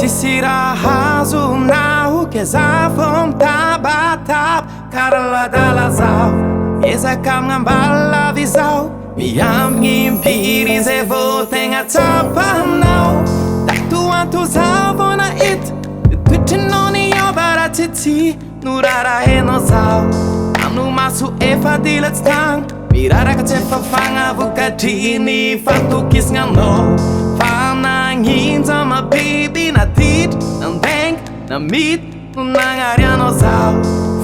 Sisirahazo naho keza fomtabatap karaladalazao ezaka mnambala vizao miamgimpiry zay vo tegna tsapanao tatoantozao vo na it toetrinao niova raha tsitsy no rarahenao zao amo maso efa dilatsy tagna miraraka tsy efa fagnavokatry fatokisana anao fanagninja mabiby na ditry nandainga na mity no nagnarianao zao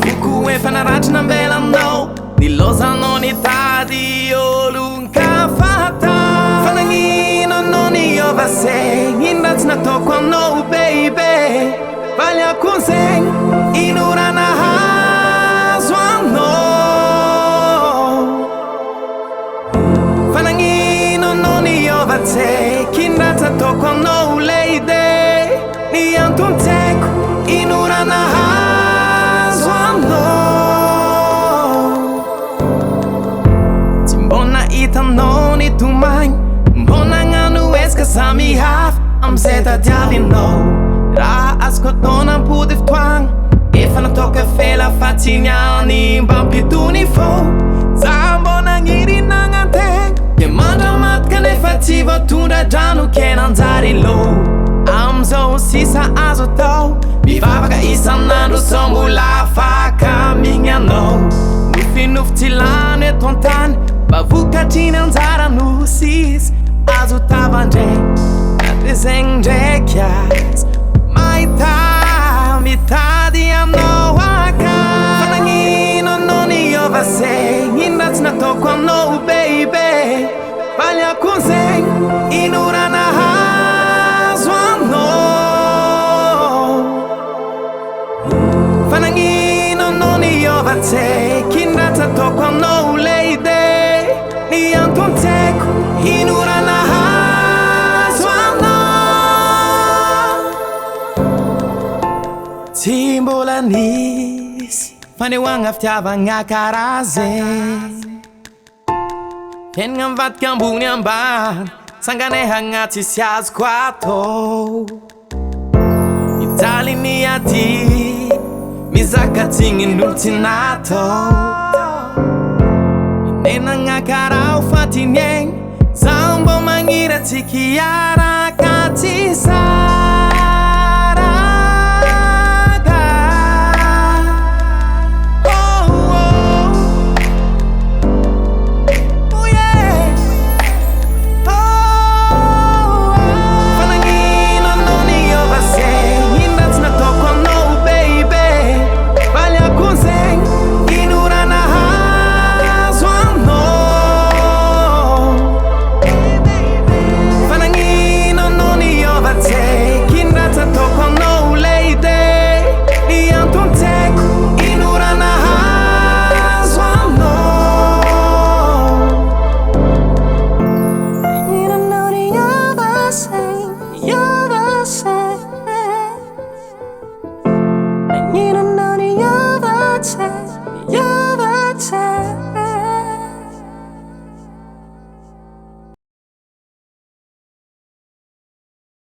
foko efa naratry nambelanao nilozanao nitady olonkafata fanagnino anao niova zegny ino raha tsy nataoko anao baby valiako zegny ino raha nahazo anao fanagnino anao niova tseky ino raha tsy nataoko anao lady ny antontseko ino raha nahazo anao tsy mbona hitanao nitomagny mbona gnano eska samy hafa amizay tadiavinao raha azoko atao nampody fotoagna efa nataoko fela fa tsy niany mba mpitony fô za mbona gn'irinagnategna de mandramaty kanefa tsy voatondradrano ke nanjary lo amizao sisa azo atao mivavaka isan'andro sao mbola afaka migny anao nofinofy tsy lano eto an-tany mba vokatriny anjara no sisa azo tavandraigny na de zegny ndraiky azy mahita mitady anao aka fanagnino anao niova zegny ino raha tsy nataoko anao baby valiako zegny ino raha nahazo anao fanagnino anao niova tseky ino raha tsy nataoko anao lady ny antontseko ino raha nahazo anao tsy mbola nisy fanehoagna fitiavagna karaha zegny fiaignana mivadika ambony ambany sanganehagna tsisy azoko atao mijaly niady mizaka tsignin'olo tsy natao minenagna karaha ho fatiniaigny zaho mbô magniry atsika hiaraka